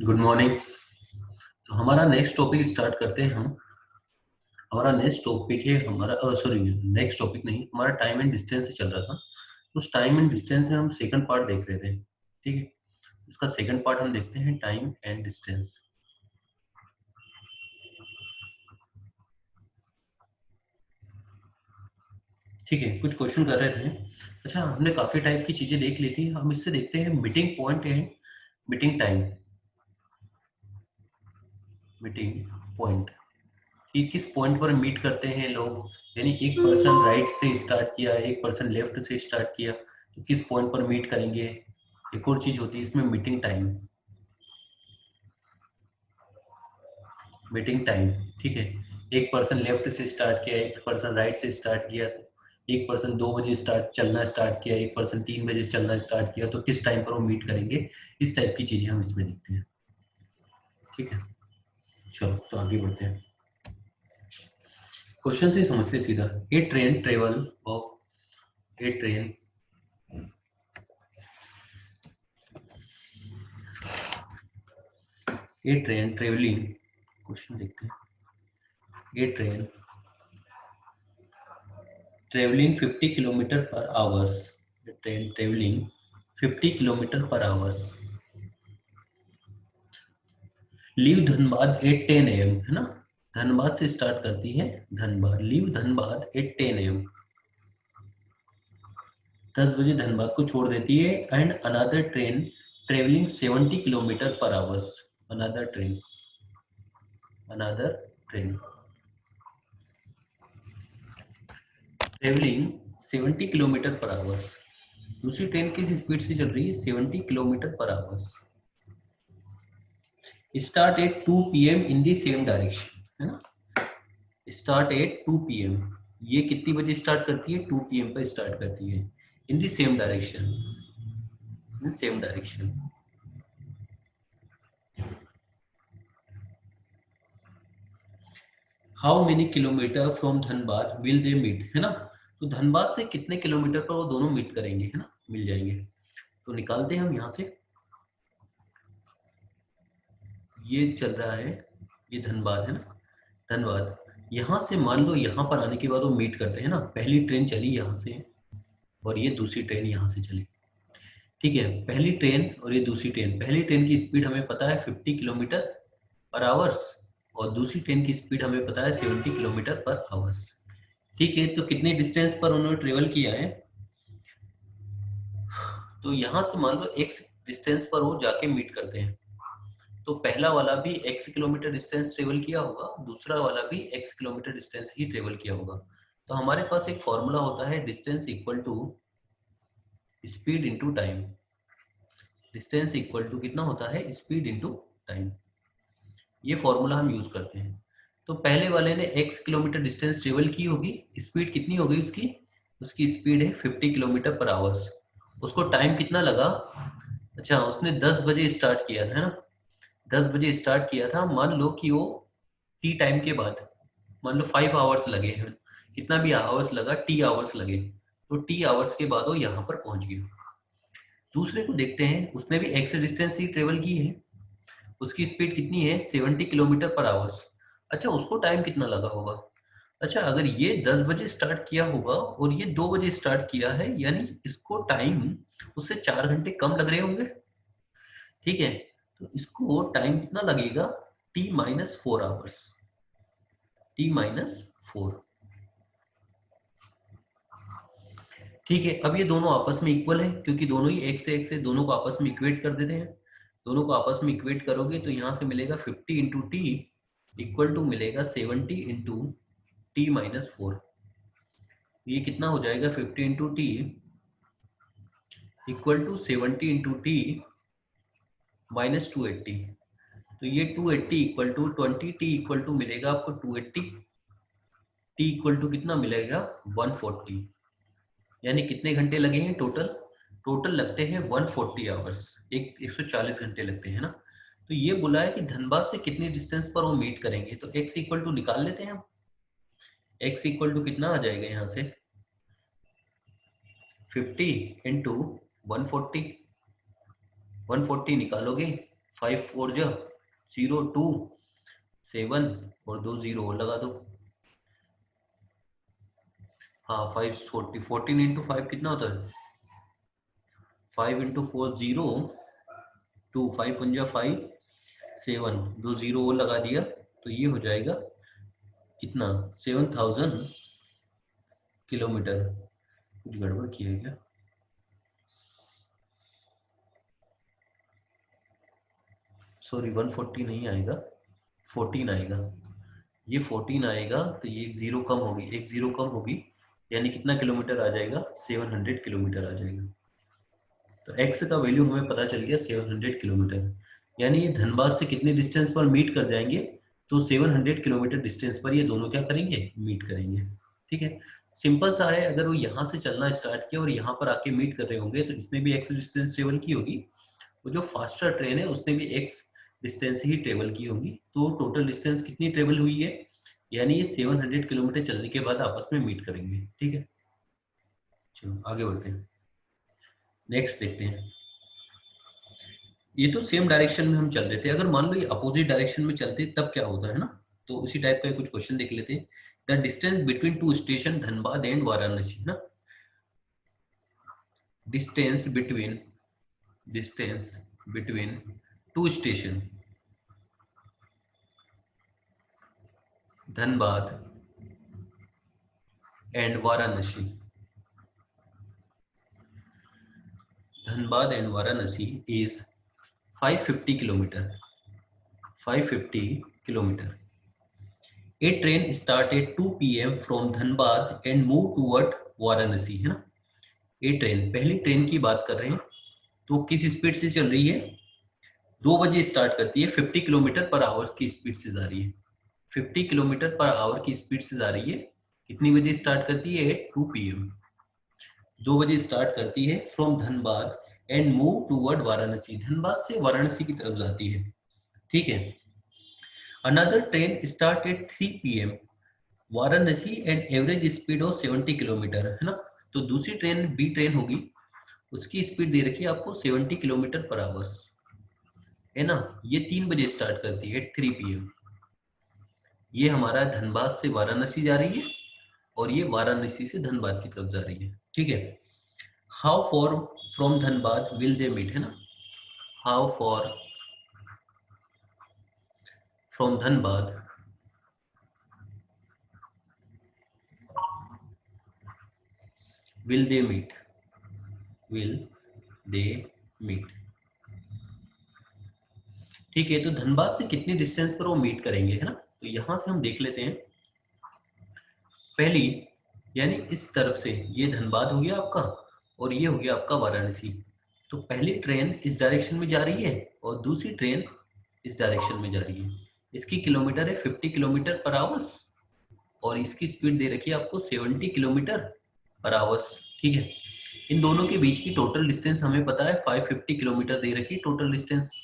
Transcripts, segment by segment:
Good morning. तो हमारा next topic start करते हैं हम। हमारा नेक्स्ट टॉपिक है हमारा सॉरी, नेक्स्ट टॉपिक नहीं, हमारा टाइम एंड डिस्टेंस से चल रहा था। उस टाइम एंड डिस्टेंस में हम सेकंड पार्ट देख रहे थे। ठीक है, इसका सेकंड पार्ट हम देखते हैं, टाइम एंड डिस्टेंस। ठीक है, कुछ क्वेश्चन कर रहे थे। अच्छा, हमने काफी टाइप की चीजें देख ली थी, हम इससे देखते हैं meeting point and meeting time. Meeting point कि किस पॉइंट पर मीट करते हैं लोग, यानी एक पर्सन राइट से स्टार्ट किया, एक पर्सन लेफ्ट से स्टार्ट किया, तो किस पॉइंट पर मीट करेंगे। एक और चीज होती है इसमें, मीटिंग टाइम। मीटिंग टाइम, ठीक है। एक पर्सन लेफ्ट से स्टार्ट किया, एक पर्सन राइट से स्टार्ट किया, एक पर्सन 2 बजे चलना स्टार्ट किया, एक पर्सन 3 बजे चलना स्टार्ट किया, तो किस टाइम पर वो मीट करेंगे। इस टाइप की चीजें हम इसमें देखते हैं। ठीक है, चलो तो आगे बढ़ते हैं। क्वेश्चन से ही समझते सीधा। A train travel of a train a train travelling, question देखते हैं। A train travelling 50 kilometre per hours. Train travelling 50 kilometre per hours leave Dhanbad at 10 AM, है ना। धनबाद से स्टार्ट करती है, Dhanbad, leave Dhanbad at 10 AM, 10 बजे धनबाद को छोड़ देती है। And another train travelling 70 kilometre per hours, another train, another train travelling 70 kilometre per hours, दूसरी ट्रेन किस स्पीड से चल रही है, 70 kilometre per hours. Start at 2 PM in the same direction, है ना। स्टार्ट एट 2 PM, ये कितनी बजे स्टार्ट करती है, 2 PM पर स्टार्ट करती है। In the same direction, in same direction. How many kilometre from Dhanbad will they meet, है ना। तो धनबाद से कितने किलोमीटर पर वो दोनों मीट करेंगे, है ना, मिल जाएंगे। तो निकालते हैं हम यहाँ से। ये चल रहा है, ये धनबाद है ना, धनबाद। यहाँ से मान लो यहाँ पर आने के बाद वो मीट करते हैं ना, पहली ट्रेन चली यहाँ से और ये दूसरी ट्रेन यहाँ से चली। ठीक है, पहली ट्रेन और ये दूसरी ट्रेन, पहली ट्रेन की स्पीड हमें पता है 50 किलोमीटर पर आवर्स और दूसरी ट्रेन की स्पीड हमें पता है 70 किलोमीटर पर आवर्स। ठीक है, तो कितने डिस्टेंस पर उन्होंने ट्रेवल किया है, तो यहाँ से मान लो x डिस्टेंस पर वो जाके मीट करते हैं, तो पहला वाला भी x किलोमीटर डिस्टेंस ट्रेवल किया होगा, दूसरा वाला भी x किलोमीटर डिस्टेंस ही ट्रेवल किया होगा। तो हमारे पास एक फॉर्मूला होता है, distance equal to speed into time. Distance equal to कितना होता है, स्पीड इंटू टाइम। ये फॉर्मूला हम यूज करते हैं। तो पहले वाले ने x किलोमीटर डिस्टेंस ट्रेवल की होगी, स्पीड कितनी होगी उसकी, उसकी स्पीड है 50 किलोमीटर पर आवर्स। उसको टाइम कितना लगा, अच्छा उसने 10 बजे स्टार्ट किया था, है ना। 10 बजे स्टार्ट किया था, मान लो कि वो टी टाइम के बाद, मान लो 5 आवर्स लगे हैं, कितना भी आवर्स लगा, टी आवर्स लगे, तो टी आवर्स के बाद वो यहाँ पर पहुंच गया। दूसरे को देखते हैं, उसने भी एक्स डिस्टेंस ही ट्रेवल की है, उसकी स्पीड कितनी है, 70 किलोमीटर पर आवर्स। अच्छा, उसको टाइम कितना लगा होगा। अच्छा, अगर ये 10 बजे स्टार्ट किया होगा और ये 2 बजे स्टार्ट किया है, यानी इसको टाइम उससे 4 घंटे कम लग रहे होंगे। ठीक है, तो इसको टाइम कितना लगेगा, T-4 आवर्स, T-4। ठीक है, अब ये दोनों आपस में इक्वल है, क्योंकि दोनों ही एक से एक से, दोनों को आपस में इक्वेट कर देते हैं। दोनों को आपस में इक्वेट करोगे तो यहाँ से मिलेगा 50 इंटू टी इक्वल टू मिलेगा 70 इंटू T-4। ये कितना हो जाएगा, 50 into t equal to 70 into t -280। तो ये 280 equal to 20 t equal to मिलेगा आपको 280, टी इक्वल टू कितना मिलेगा 140। यानी कितने घंटे लगे हैं टोटल, टोटल लगते हैं 140 आवर्स, 140 घंटे लगते हैं ना। तो ये बोला है कि धनबाद से कितने डिस्टेंस पर वो मीट करेंगे, तो x इक्वल टू निकाल लेते हैं हम। x इक्वल टू कितना आ जाएगा यहाँ से, 50 इंटू 140, 140 निकालोगे 5 4 जा 0 2 7 और 2 0 और लगा दो। हाँ 5 40 14 इंटू 5 कितना होता है 5 इंटू 4 0 2 5 पंजा 5 7 2 0 और लगा दिया तो ये हो जाएगा कितना 7000 किलोमीटर। कुछ गड़बड़ किया है क्या सॉरी 140 नहीं आएगा 14 आएगा। ये 14 आएगा तो ये एक जीरो कम होगी एक जीरो कम होगी यानी कितना किलोमीटर आ जाएगा 700 किलोमीटर आ जाएगा। तो x का वैल्यू हमें पता चल गया 700 किलोमीटर यानी ये धनबाद से कितने डिस्टेंस पर मीट कर जाएंगे तो 700 किलोमीटर डिस्टेंस पर ये दोनों क्या करेंगे मीट करेंगे। ठीक है सिंपल सा है अगर वो यहाँ से चलना स्टार्ट किया और यहाँ पर आके मीट कर रहे होंगे तो इसने भी x डिस्टेंस ट्रेवल की होगी वो जो फास्टर ट्रेन है उसने भी x डिस्टेंस ही ट्रेवल की होगी तो टोटल डिस्टेंस कितनी ट्रेवल हुई है यानी ये 700 किलोमीटर चलने के बाद आपस में मीट करेंगे। ठीक है चलो आगे बढ़ते हैं नेक्स्ट देखते हैं। ये तो सेम डायरेक्शन में हम चल रहे थे अगर मान लो ये अपोजिट डायरेक्शन में चलते तब क्या होता है ना तो उसी टाइप का कुछ क्वेश्चन देख लेते हैं। The distance between two station Dhanbad and Varanasi ना distance between two station Dhanbad and Varanasi is 550 kilometer 550 kilometer. A train start at 2 p.m. from Dhanbad and move toward Varanasi है ना। ए ट्रेन पहली ट्रेन की बात कर रहे हैं तो किस स्पीड से चल रही है 2 बजे स्टार्ट करती है 50 किलोमीटर पर आवर की स्पीड से जा रही है 50 किलोमीटर पर आवर की स्पीड से जा रही है। कितनी बजे स्टार्ट करती है 2 PM 2 बजे स्टार्ट करती है from Dhanbad and move toward Varanasi Dhanbad से वाराणसी की तरफ जाती है। ठीक है another train start at 3 PM Varanasi and average speed of 70 kilometre है ना। तो दूसरी ट्रेन बी ट्रेन होगी उसकी स्पीड दे रखी है आपको 70 किलोमीटर पर आवर्स है ना। ये 3 बजे स्टार्ट करती है 3 PM ये हमारा धनबाद से वाराणसी जा रही है और ये वाराणसी से धनबाद की तरफ जा रही है। ठीक है how far from Dhanbad will they meet है ना how far from Dhanbad will they meet ठीक है तो धनबाद से कितने डिस्टेंस पर वो मीट करेंगे है ना। तो यहां से हम देख लेते हैं पहली यानी इस तरफ से ये धनबाद हो गया आपका और ये हो गया आपका वाराणसी। तो पहली ट्रेन इस डायरेक्शन में जा रही है और दूसरी ट्रेन इस डायरेक्शन में जा रही है। इसकी किलोमीटर है 50 किलोमीटर पर आवर्स और इसकी स्पीड दे रखी है आपको 70 किलोमीटर पर आवर्स। ठीक है इन दोनों के बीच की टोटल डिस्टेंस हमें पता है 550 किलोमीटर दे रखी है टोटल डिस्टेंस।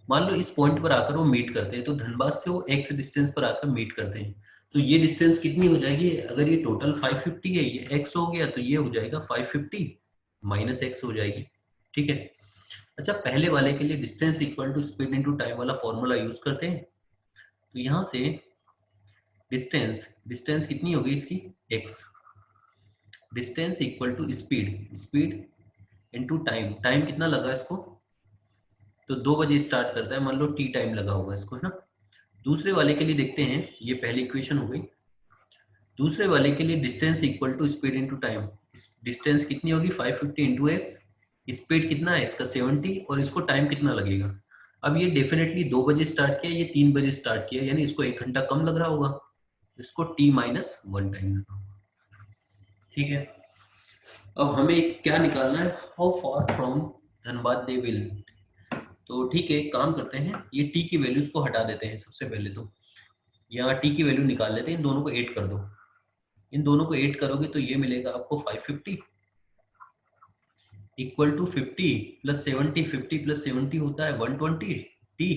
मान लो इस पॉइंट पर आकर वो मीट करते हैं तो धनबाद से वो x डिस्टेंस पर आकर मीट करते हैं तो ये डिस्टेंस कितनी हो जाएगी अगर ये टोटल 550 है ये x हो गया तो ये हो जाएगा 550 माइनस x हो जाएगी। ठीक है अच्छा पहले वाले के लिए distance equal to speed into time वाला फॉर्मूला यूज करते हैं। तो यहाँ से डिस्टेंस कितनी होगी इसकी x distance equal to speed into time कितना लगा इसको तो 2 बजे स्टार्ट करता है मान लो t टाइम लगा होगा इसको है ना। दूसरे वाले के लिए देखते हैं ये पहली इक्वेशन हो गई। दूसरे वाले के लिए distance equal to speed into time distance कितनी होगी 550 इंटू एक्स स्पीड कितना है इसका 70 और इसको टाइम कितना लगेगा। अब ये डेफिनेटली 2 बजे स्टार्ट किया ये 3 बजे स्टार्ट किया यानी इसको 1 घंटा कम लग रहा होगा इसको t माइनस 1 टाइम लगा होगा। ठीक है अब हमें क्या निकालना है how far from Dhanbad they will. तो ठीक है एक काम करते हैं ये t की वैल्यूज को हटा देते हैं सबसे पहले तो यहाँ t की वैल्यू निकाल लेते हैं इन दोनों को ऐड कर दो। इन दोनों को ऐड करोगे तो ये मिलेगा आपको 550 इक्वल टू 50 प्लस 70 50 प्लस 70 होता है 120 t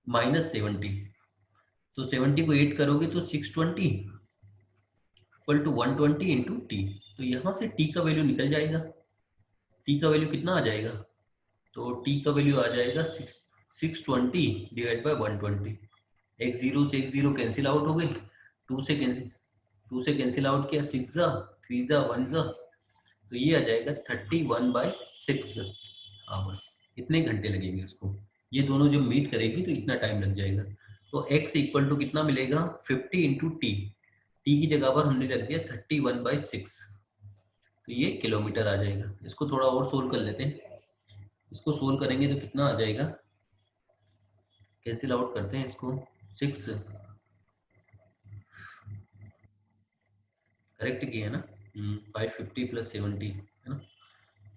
माइनस 70 तो 70 को ऐड करोगे तो 620 इक्वल टू 120 इंटू टी। तो यहाँ से t का वैल्यू निकल जाएगा t का वैल्यू कितना आ जाएगा तो टी का वैल्यू आ जाएगा 620 डिवाइड बाय 120। एक जीरो से एक जीरो कैंसिल आउट हो गई, टू से कैंसिल आउट किया, 6 जा 3 जा 1 जा, तो ये आ जाएगा 31/6 आवर्स। इतने घंटे लगेंगे उसको। ये दोनों जब मीट करेगी तो इतना टाइम लग जाएगा। तो x इक्वल टू कितना मिलेगा, 50 इंटू टी। टी की जगह पर हमने रख दिया 31/6, तो ये किलोमीटर आ जाएगा। इसको थोड़ा और सोल्व कर लेते हैं। इसको सोल्व करेंगे तो कितना आ जाएगा, कैंसिल आउट करते हैं इसको। 6 करेक्ट किया है ना, 550 प्लस 70 है ना।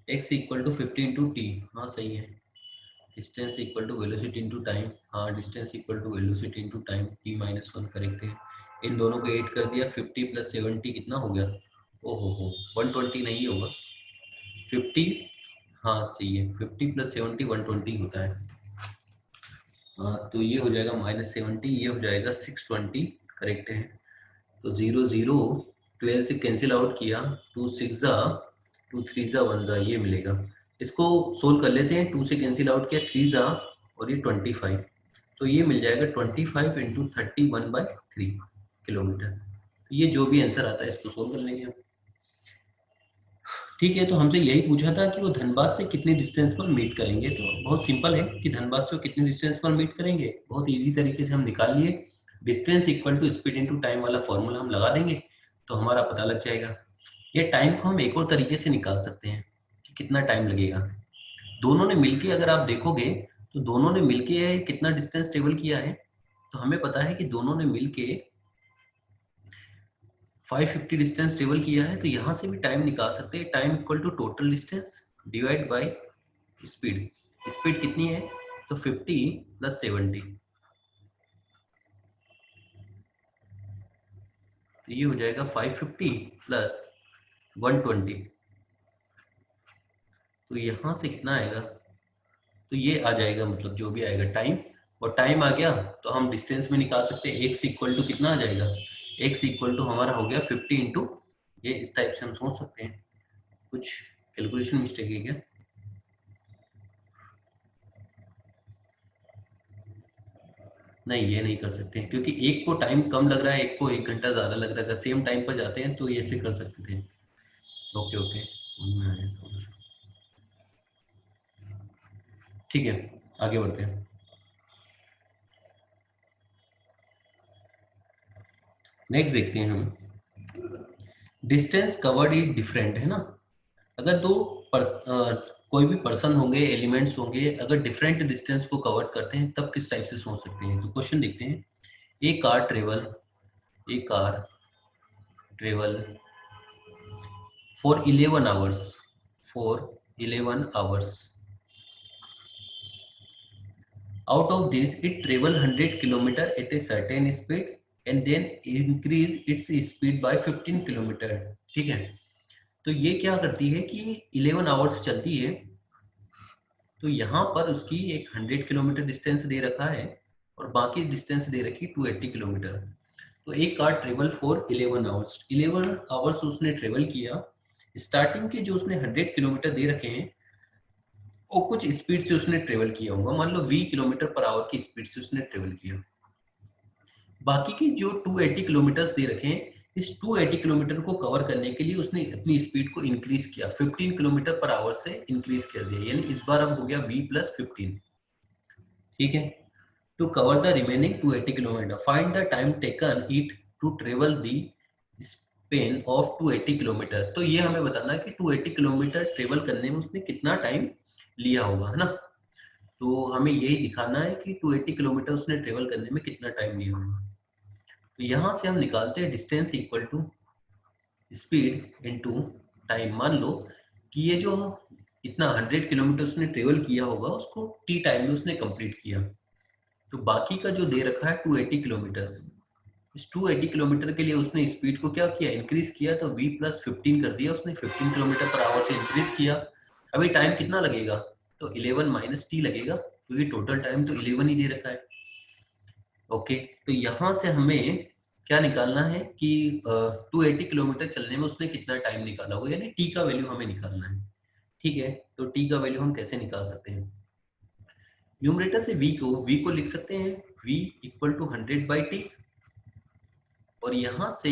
x equal to 50 into T, हाँ सही है। Distance equal to velocity into time, हाँ distance equal to velocity into time, t-1 correct है। इन दोनों को ऐड कर दिया, 50 प्लस 70 कितना हो गया, ओहो 120 नहीं होगा, 50, हाँ सही है, 50 प्लस 70 120 होता है। हाँ तो ये हो जाएगा -70, ये हो जाएगा 620 करेक्ट है। तो 0 0 12 से कैंसिल आउट किया, 2 6 जा 2 3 जा 1 जा, ये मिलेगा। इसको सोल्व कर लेते हैं, 2 से कैंसिल आउट किया 3 जा और ये 25, तो ये मिल जाएगा 25 इंटू 31/3 किलोमीटर। तो ये जो भी आंसर आता है इसको सोल्व कर लेंगे हम। ठीक है, तो हमसे यही पूछा था कि वो धनबाद से कितने डिस्टेंस पर मीट करेंगे। तो बहुत सिंपल है कि धनबाद से वो कितने डिस्टेंस पर मीट करेंगे, बहुत इजी तरीके से हम निकाल लिए। Distance equal to speed into time वाला फॉर्मूला हम लगा देंगे तो हमारा पता लग जाएगा। ये टाइम को हम एक और तरीके से निकाल सकते हैं कि कितना टाइम लगेगा। दोनों ने मिलके, अगर आप देखोगे तो दोनों ने मिलके कितना डिस्टेंस ट्रेवल किया है, तो हमें पता है कि दोनों ने मिलके 550 डिस्टेंस ट्रेवल किया है। तो यहाँ से भी टाइम निकाल सकते हैं। Time equal to total distance divide by speed. Speed कितनी है, तो 50 प्लस 70, तो ये हो जाएगा 550 प्लस 120। तो यहाँ से कितना आएगा, तो ये आ जाएगा, मतलब जो भी आएगा टाइम, और टाइम आ गया तो हम डिस्टेंस में निकाल सकते हैं। x इक्वल टू कितना आ जाएगा, x इक्वल टू हमारा हो गया 50 इंटू, ये इस टाइप से हम सोच सकते हैं। कुछ कैलकुलेशन मिस्टेक है क्या, नहीं ये नहीं कर सकते हैं, क्योंकि एक को टाइम कम लग रहा है, एक को 1 घंटा ज्यादा लग रहा है। अगर सेम टाइम पर जाते हैं तो ये ऐसे कर सकते थे। ओके ओके, समझ में आया थोड़ा सा। ठीक है, आगे बढ़ते हैं। नेक्स्ट देखते हैं हम, डिस्टेंस कवर्ड इज डिफरेंट, है ना। अगर कोई भी पर्सन होंगे, एलिमेंट्स होंगे, अगर डिफरेंट डिस्टेंस को कवर करते हैं तब किस टाइप से सोच सकते हैं। तो क्वेश्चन देखते हैं। A car travel a car travel for 11 hours for 11 hours. Out of this, it travel 100 kilometer at a certain speed and then increase its speed by 15 kilometer। ठीक है, तो ये क्या करती है कि 11 आवर्स चलती है, तो यहाँ पर उसकी एक 100 किलोमीटर डिस्टेंस दे रखा है और बाकी डिस्टेंस दे रखी 280 किलोमीटर। तो एक car travel for 11 hours, 11 hours उसने ट्रेवल किया। स्टार्टिंग के जो उसने 100 किलोमीटर दे रखे हैं वो कुछ स्पीड से उसने ट्रेवल किया होगा, मान लो 20 किलोमीटर पर आवर की स्पीड से उसने ट्रेवल किया। बाकी के जो 280 किलोमीटर दे रखे हैं, इस 280 किलोमीटर को कवर करने के लिए उसने अपनी स्पीड को इंक्रीज किया, 15 किलोमीटर पर आवर से इंक्रीज कर दिया, यानी इस बार अब हो गया v प्लस 15। ठीक है, to cover the remaining 280 kilometre find the time taken it to travel the span of 280 kilometre. तो ये हमें बताना है कि 280 किलोमीटर ट्रेवल करने में उसने कितना टाइम लिया होगा, है ना। तो हमें यही दिखाना है कि 280 किलोमीटर उसने ट्रेवल करने में कितना टाइम लिया होगा। तो यहाँ से हम निकालते हैं distance equal to speed into time. मान लो कि ये जो इतना 100 किलोमीटर उसने ट्रेवल किया होगा उसको टी टाइम में उसने कंप्लीट किया, तो बाकी का जो दे रखा है 280 किलोमीटर, इस 280 किलोमीटर के लिए उसने स्पीड को क्या किया, इंक्रीज किया। तो v प्लस 15 कर दिया उसने, 15 किलोमीटर पर आवर से इंक्रीज किया। अभी टाइम कितना लगेगा, तो 11 माइनस टी लगेगा, क्योंकि टोटल टाइम तो 11 ही दे रखा है। ओके, तो यहाँ से हमें क्या निकालना है कि 280 किलोमीटर चलने में उसने कितना टाइम निकाला होगा, यानी टी का वैल्यू हमें निकालना है। ठीक है, तो टी का वैल्यू हम कैसे निकाल सकते हैं? न्यूमरेटर से v को लिख सकते हैं v इक्वल टू 100/t, और यहां से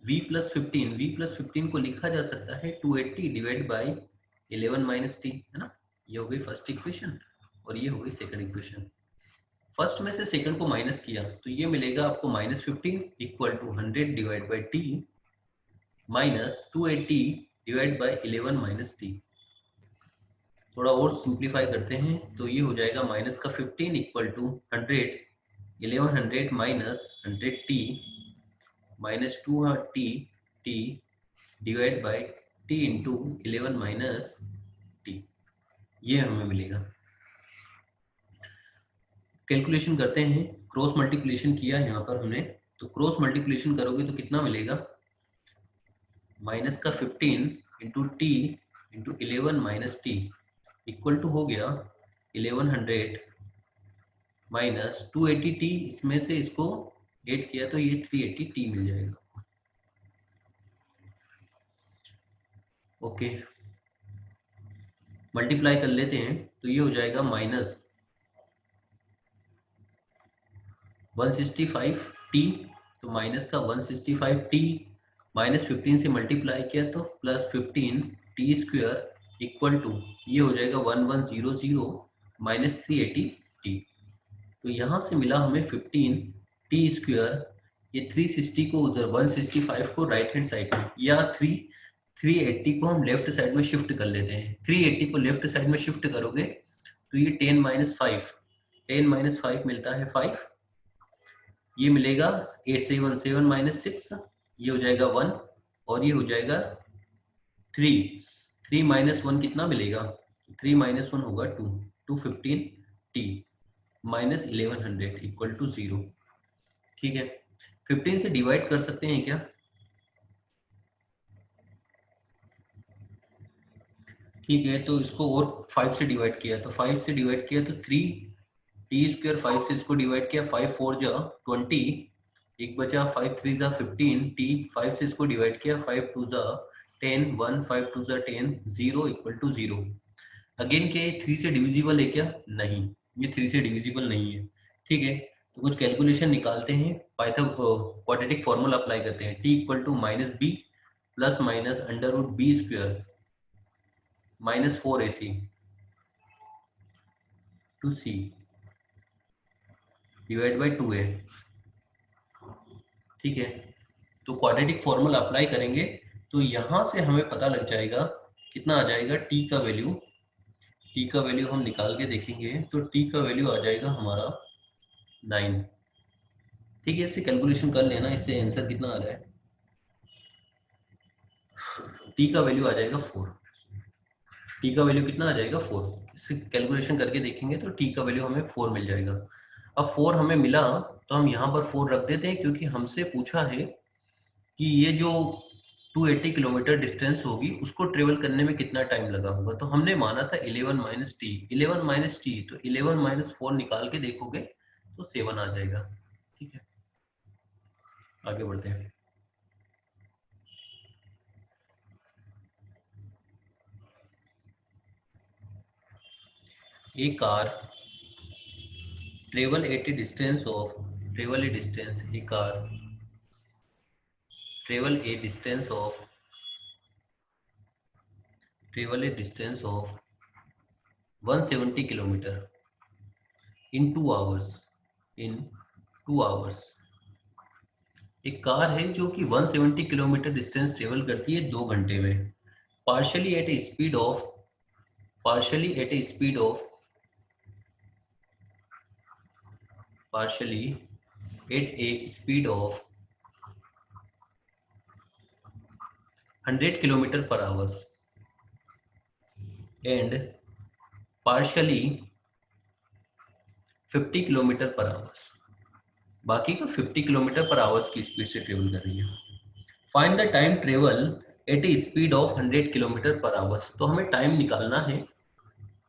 v+15 को लिखा जा सकता है 280 डिवाइड बाई 11 - t, है ना। ये हो गई फर्स्ट इक्वेशन और ये हो गई सेकंड इक्वेशन। फर्स्ट में से सेकंड को माइनस किया तो ये मिलेगा आपको -15 equal to 100 divide by t minus 280 divide by 11 - t। थोड़ा और सिंप्लीफाई करते हैं तो ये हो जाएगा माइनस का 15 equal to 100 1100 minus 100t minus 2t t divide by t into 11 - t, ये हमें मिलेगा। कैलकुलेशन करते हैं, क्रॉस मल्टीप्लिकेशन किया यहाँ पर हमने, तो क्रॉस मल्टीप्लिकेशन करोगे तो कितना मिलेगा? माइनस का 15 into t into 11 - t equal to हो गया 1100 माइनस 280t, इसमें से इसको ऐड किया तो ये 380t मिल जाएगा। ओके, मल्टीप्लाई कर लेते हैं तो ये हो जाएगा माइनस 165t, तो माइनस का 165t माइनस 15 से मल्टीप्लाई किया तो प्लस 15t² इक्वल टू ये हो जाएगा 1100 माइनस 380t। तो यहाँ से मिला हमें 15t², ये 360 को उधर 165 को राइट हैंड साइड में, या 380 को हम लेफ्ट साइड में शिफ्ट कर लेते हैं। 380 को लेफ्ट साइड में शिफ्ट करोगे तो ये 10 - 5 मिलता है 5, ये मिलेगा 8 7 माइनस 6, ये हो जाएगा 1 और ये हो जाएगा 3 3 - 1 कितना मिलेगा? 3 - 1 होगा 2 215t माइनस 1100 इक्वल टू 0। ठीक है, 15 से डिवाइड कर सकते हैं क्या? ठीक है, तो इसको और 5 से डिवाइड किया तो 5 से डिवाइड किया तो 3t², 5 से इसको डिवाइड किया 5 4 जा 20, एक बचा 5 3 जा 15t, 5 से इसको डिवाइड किया 5 2 जा 10 1 5 2 जा 10 0 इक्वल टू 0। अगेन के 3 से डिविजिबल है क्या? नहीं, ये 3 से डिविजिबल नहीं है। ठीक है, तो कुछ कैलकुलेशन निकालते हैं, क्वाड्रेटिक फॉर्मूला अप्लाई करते हैं। t equal to minus b plus minus √b² minus 4ac to c divide by 2a। ठीक है, तो क्वाड्रेटिक फॉर्मूला अप्लाई करेंगे तो यहां से हमें पता लग जाएगा कितना आ जाएगा t का वैल्यू। t का वैल्यू हम निकाल के देखेंगे तो t का वैल्यू आ जाएगा हमारा 9। ठीक है, इससे कैलकुलेशन कर लेना, इससे आंसर कितना आ रहा है। t का वैल्यू आ जाएगा 4। t का वैल्यू कितना आ जाएगा? 4। इससे कैलकुलेशन करके देखेंगे तो t का वैल्यू हमें 4 मिल जाएगा। अब 4 हमें मिला तो हम यहाँ पर 4 रख देते हैं, क्योंकि हमसे पूछा है कि ये जो 280 किलोमीटर डिस्टेंस होगी उसको ट्रेवल करने में कितना टाइम लगा होगा। तो हमने माना था 11 - t, 11 - t, तो 11 - 4 निकाल के देखोगे तो 7 आ जाएगा। ठीक है, आगे बढ़ते हैं। A car travel at a distance of travel a distance a car travel a distance of travel a distance of 170 kilometer in 2 hours in 2 hours। एक कार है जो कि 170 किलोमीटर डिस्टेंस ट्रेवल करती है 2 घंटे में, partially at a speed of partially at a speed of partially at a speed of 100 kilometer per hour and partially 50 kilometre per hours, बाकी का 50 किलोमीटर पर आवर्स की स्पीड से ट्रेवल कर रही है। Find the time travel eight A speed of 100 kilometre per hours. तो हमें time निकालना है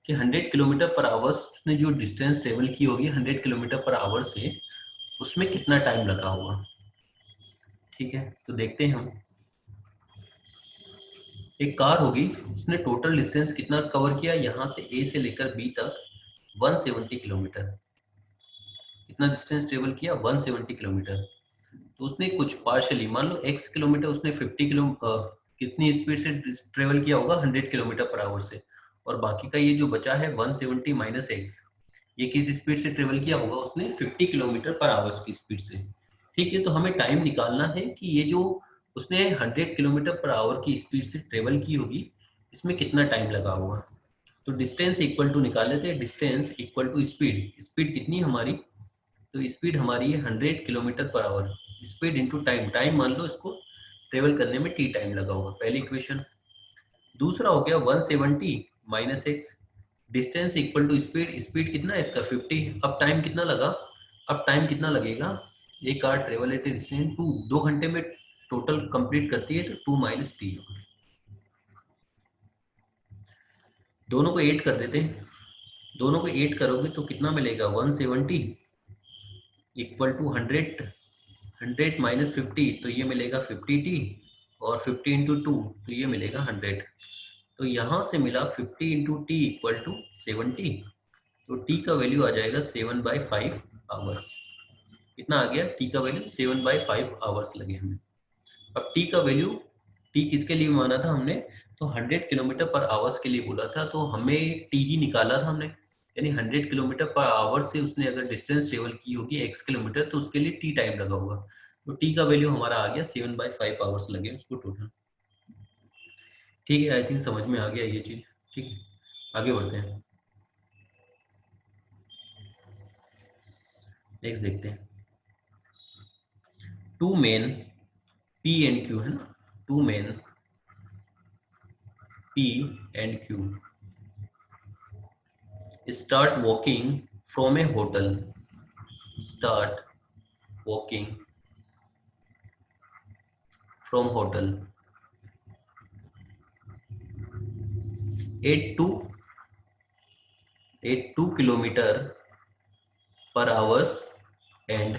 कि 100 किलोमीटर पर आवर्स उसने जो डिस्टेंस ट्रेवल की होगी 100 किलोमीटर पर आवर से, उसमें कितना टाइम लगा होगा। ठीक है, तो देखते हैं हम। एक कार होगी, उसने टोटल डिस्टेंस कितना कवर किया, यहाँ से ए से लेकर बी तक 170 किलोमीटर। कितना डिस्टेंस ट्रेवल किया, 170 किलोमीटर। तो उसने कुछ पार्शली, मान लो x किलोमीटर उसने 50 कितनी स्पीड से ट्रेवल किया होगा, 100 किलोमीटर पर आवर से, और बाकी का ये जो बचा है 170 माइनस एक्स, ये किस स्पीड से ट्रेवल किया होगा, उसने 50 किलोमीटर पर आवर्स की स्पीड से। ठीक है, तो हमें टाइम निकालना है कि ये जो उसने 100 किलोमीटर पर आवर की स्पीड से ट्रेवल की होगी, इसमें कितना टाइम लगा होगा। तो डिस्टेंस इक्वल टू निकाल लेते हैं, distance equal to speed. Speed कितनी हमारी, तो स्पीड हमारी है 100 किलोमीटर पर hour, speed into time, time मान लो इसको ट्रेवल करने में टी टाइम लगा होगा, पहली इक्वेशन। दूसरा हो गया 170 minus x, distance equal to speed, speed कितना है इसका 50, अब टाइम कितना लगा, अब टाइम कितना लगेगा, एक कार ट्रेवल एट डिस्टेंस 2 घंटे में टोटल कंप्लीट करती है, तो 2 माइनस टी। दोनों को 8 कर देते हैं, दोनों को 8 करोगे तो कितना मिलेगा, 170 इक्वल टू 100 माइनस 50, तो ये मिलेगा 50t, और 50 इंटू 2 तो ये मिलेगा 100। तो यहाँ से मिला 50 इंटू टी इक्वल टू 70, तो टी का वैल्यू आ जाएगा 7/5 आवर्स। कितना आ गया, टी का वैल्यू 7/5 आवर्स लगे हमें। अब टी का वैल्यू, टी किसके लिए माना था हमने, तो 100 किलोमीटर पर आवर्स के लिए बोला था, तो हमें टी ही निकाला था हमने, यानी 100 किलोमीटर पर आवर से उसने अगर डिस्टेंस ट्रेवल की होगी x किलोमीटर, तो उसके लिए टी टाइम लगा होगा। तो टी का वैल्यू हमारा आ गया 7/5 आवर्स लगे उसको टोटल। ठीक है, आई थिंक समझ में आ गया ये चीज। ठीक है, आगे बढ़ते हैं, नेक्स्ट देखते हैं। Two men P and Q है ना, two men P and Q start walking from a hotel, start walking from hotel at 2 kilometer per hours and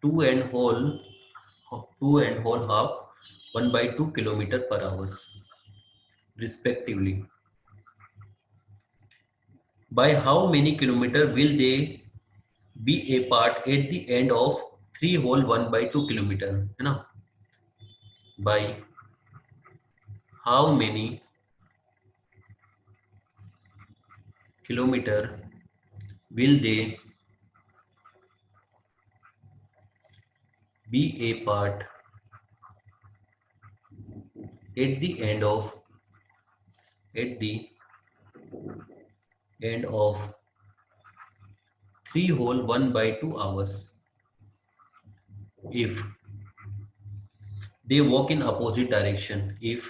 two and whole half 1/2 kilometer per hours respectively. By how many kilometer will they be apart at the end of 3 whole 1/2 kilometer, है ना, by how many kilometer will they be apart at the end of 3 whole 1/2 hours if they walk in opposite direction, if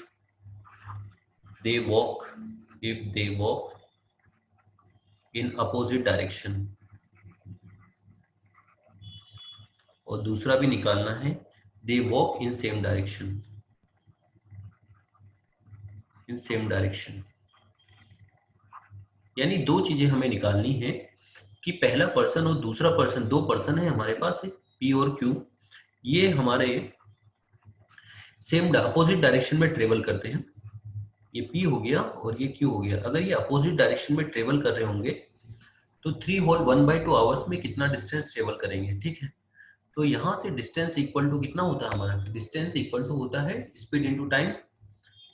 they walk in opposite direction। और दूसरा भी निकालना है, they walk in same direction। यानी दो चीजें हमें निकालनी है कि पहला पर्सन और दूसरा पर्सन, दो पर्सन है हमारे पास, पी और क्यू, ये हमारे सेम अपोजिट डायरेक्शन में ट्रेवल करते हैं। ये पी हो गया और ये क्यू हो गया। अगर ये अपोजिट डायरेक्शन में ट्रेवल कर रहे होंगे तो 3 होल 1/2 आवर्स में कितना डिस्टेंस ट्रेवल करेंगे। ठीक है, तो यहाँ से डिस्टेंस इक्वल टू कितना होता है हमारा, डिस्टेंस इक्वल टू होता है स्पीड इंटू टाइम।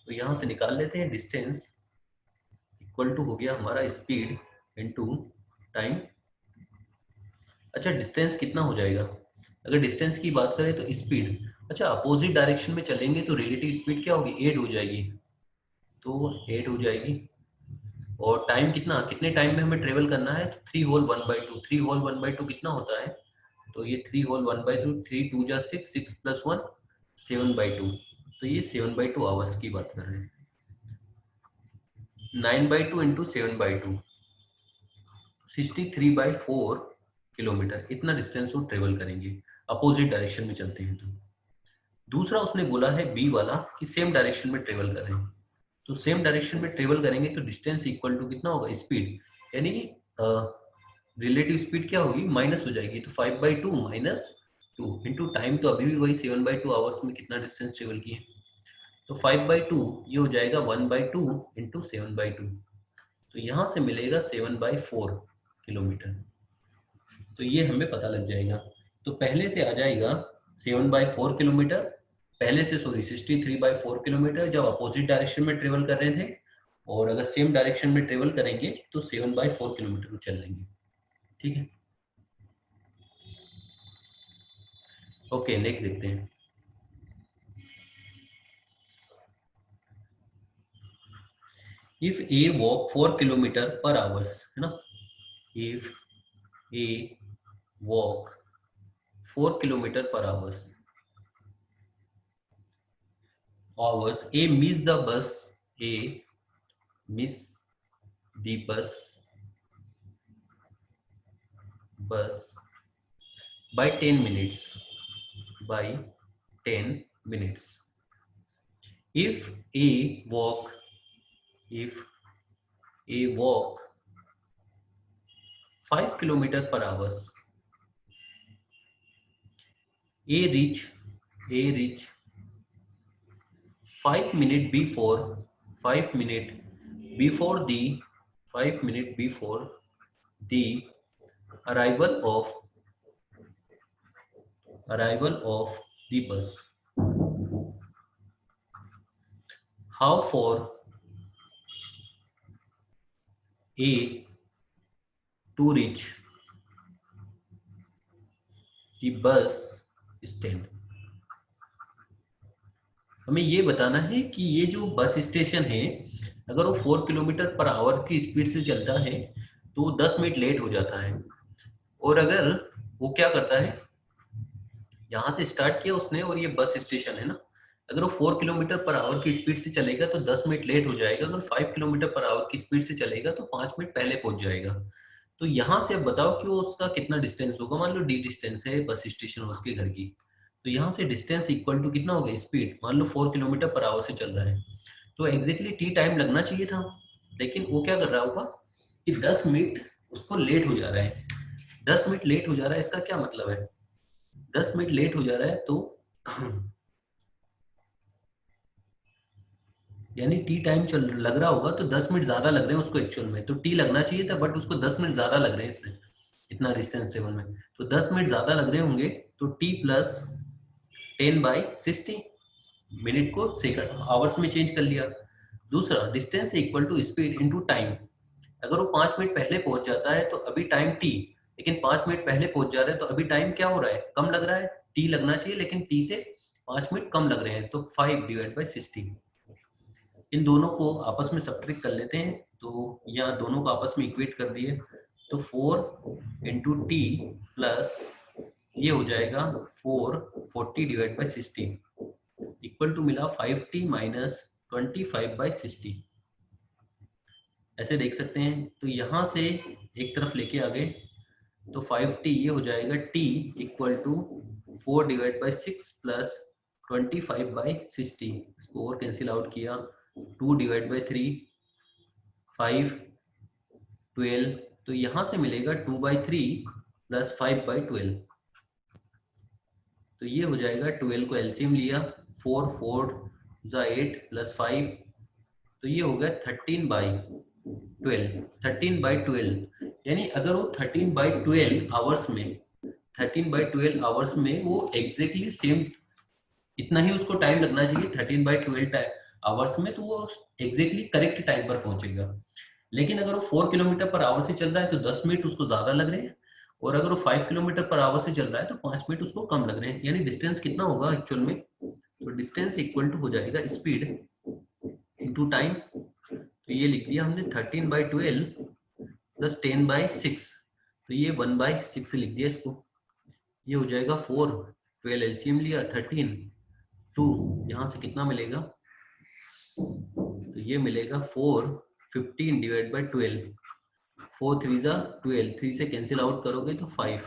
तो यहाँ से निकाल लेते हैं, डिस्टेंस इक्वल टू हो गया हमारा स्पीड इंटू टाइम। अच्छा, डिस्टेंस कितना हो जाएगा, अगर डिस्टेंस की बात करें तो स्पीड, अच्छा अपोजिट डायरेक्शन में चलेंगे तो रिलेटिव स्पीड क्या होगी, 8 हो जाएगी, तो 8 हो जाएगी। और टाइम कितना, कितने टाइम में हमें ट्रेवल करना है, 3 होल 1/2, 3 होल 1/2 कितना होता है, तो ये 3 होल 1/2, 3 2 जा 6, 6 प्लस 1 7/2, तो ये 7/2 आवर्स की बात कर रहे हैं। 9/2 इंटू 7/2 63/4 किलोमीटर, इतना डिस्टेंस वो ट्रेवल करेंगे अपोजिट डायरेक्शन में चलते हैं तो। दूसरा उसने बोला है बी वाला कि सेम डायरेक्शन में ट्रेवल कर रहे हैं, तो सेम डायरेक्शन में ट्रेवल करेंगे तो डिस्टेंस इक्वल टू कितना होगा, स्पीड, यानी रिलेटिव स्पीड क्या होगी, माइनस हो जाएगी, तो 5/2 माइनस 2 इंटू टाइम, तो अभी भी वही 7/2 आवर्स में कितना डिस्टेंस ट्रेवल किए, तो 5/2 ये हो जाएगा 1/2 इंटू 7/2, तो यहाँ से मिलेगा 7/4 किलोमीटर। तो ये हमें पता लग जाएगा। तो पहले से आ जाएगा 7/4 किलोमीटर, पहले से सॉरी 63/4 किलोमीटर जब अपोजिट डायरेक्शन में ट्रेवल कर रहे थे, और अगर सेम डायरेक्शन में ट्रेवल करेंगे तो 7/4 किलोमीटर चल लेंगे। ठीक है, ओके नेक्स्ट देखते हैं। If a walk 4 kilometre per hours, है ना, if a walk 4 kilometre per hours, A miss the bus, A miss the bus by 10 minutes, by 10 minutes. If A walk 5 kilometer per hours, A reach 5 minute before 5 minute before the arrival of the bus. How for A to reach the bus stand? हमें ये बताना है कि ये जो bus station है, अगर वो 4 किलोमीटर पर आवर की स्पीड से चलता है तो 10 मिनट लेट हो जाता है। और अगर वो क्या करता है, यहाँ से स्टार्ट किया उसने और ये बस स्टेशन है ना, अगर वो 4 किलोमीटर पर आवर की स्पीड से चलेगा तो 10 मिनट लेट हो जाएगा। अगर 5 किलोमीटर पर आवर की स्पीड से चलेगा तो 5 मिनट पहले पहुंच जाएगा। तो यहाँ से अब बताओ कि वो उसका कितना डिस्टेंस होगा। मान लो डी डिस्टेंस है बस स्टेशन और उसके घर की, तो यहाँ से डिस्टेंस इक्वल टू कितना होगा, स्पीड। मान लो 4 किलोमीटर पर आवर से चल रहा है तो एग्जैक्टली टी टाइम लगना चाहिए था, लेकिन वो क्या कर रहा होगा कि 10 मिनट उसको लेट हो जा रहा है। 10 मिनट लेट हो जा रहा है, इसका क्या मतलब है, 10 मिनट लेट हो जा रहा है तो यानी टी टाइम चल लग रहा होगा तो 10 मिनट ज्यादा लग रहे हैं उसको एक्चुअल में। तो टी लगना चाहिए था बट उसको 10 मिनट ज्यादा लग रहे हैं इससे, इतना डिस्टेंस सेवन में तो 10 मिनट ज्यादा लग रहे होंगे। तो टी प्लस 10/60, मिनट को सेकंड आवर्स में चेंज कर लिया। दूसरा distance equal to speed into time. अगर वो 5 मिनट पहले पहुंच जाता है तो अभी टाइम टी, लेकिन 5 मिनट पहले पहुंच जा रहे हैं तो अभी टाइम क्या हो रहा है, कम लग रहा है। टी लगना चाहिए लेकिन टी से 5 मिनट कम लग रहे हैं, तो 5/60। इन दोनों को आपस में सब्ट्रैक्ट कर लेते हैं, तो यहाँ दोनों को आपस में इक्वेट कर दिए तो 4 इंटू टी प्लस ये हो जाएगा 440/60 इक्वल टू मिला 5t माइनस 25/60। ऐसे देख सकते हैं। तो यहाँ से एक तरफ लेके आ गए तो 5t ये हो जाएगा t इक्वल टू 4/6 प्लस 25/60। इसको और कैंसिल आउट किया, 2/3 5 12, तो यहाँ से मिलेगा 2/3 प्लस 5/12। तो ये हो जाएगा 12 को एलसीएम लिया, 4 4 8 प्लस 5, तो ये हो गया 13/12। 13/12 यानी अगर वो 13/12 आवर्स में 13/12 आवर्स में वो एग्जैक्टली सेम इतना ही उसको टाइम लगना चाहिए 13/12 आवर्स में, तो वो एग्जैक्टली करेक्ट टाइम पर पहुंचेगा। लेकिन अगर वो 4 किलोमीटर पर आवर से चल रहा है तो 10 मिनट उसको ज्यादा लग रहे हैं, और अगर वो 5 किलोमीटर पर आवर से चल रहा है तो 5 मिनट उसको कम लग रहे हैं। यानी डिस्टेंस कितना होगा एक्चुअल में, तो डिस्टेंस इक्वल टू हो जाएगा स्पीड इंटू टाइम। तो ये लिख दिया हमने 13/12 प्लस 10/6, तो ये 1/6 लिख दिया इसको। ये हो जाएगा 4, 12 एलसीएम लिया 13, 2 यहाँ से कितना मिलेगा, तो ये मिलेगा 4 15/12, 4 3 जा 12, 3 से कैंसिल आउट करोगे तो 5।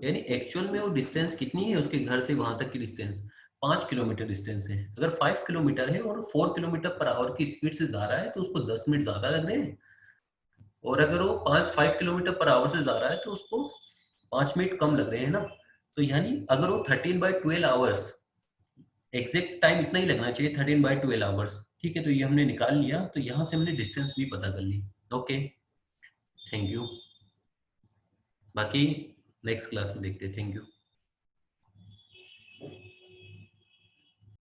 यानी एक्चुअल में वो डिस्टेंस कितनी है उसके घर से वहां तक की डिस्टेंस 5 किलोमीटर डिस्टेंस है। अगर 5 किलोमीटर है और 4 किलोमीटर पर आवर की स्पीड से जा रहा है तो उसको 10 मिनट ज्यादा लग रहे हैं, और अगर वो 5 किलोमीटर पर आवर से जा रहा है तो उसको 5 मिनट कम लग रहे हैं ना। तो यानी अगर वो 13/12 आवर्स एग्जैक्ट टाइम इतना ही लगना चाहिए 13/12 आवर्स। ठीक है, तो ये हमने निकाल लिया, तो यहाँ से हमने डिस्टेंस भी पता कर ली। Okay, thank you. बाकी नेक्स्ट क्लास में देखते हैं। Thank you.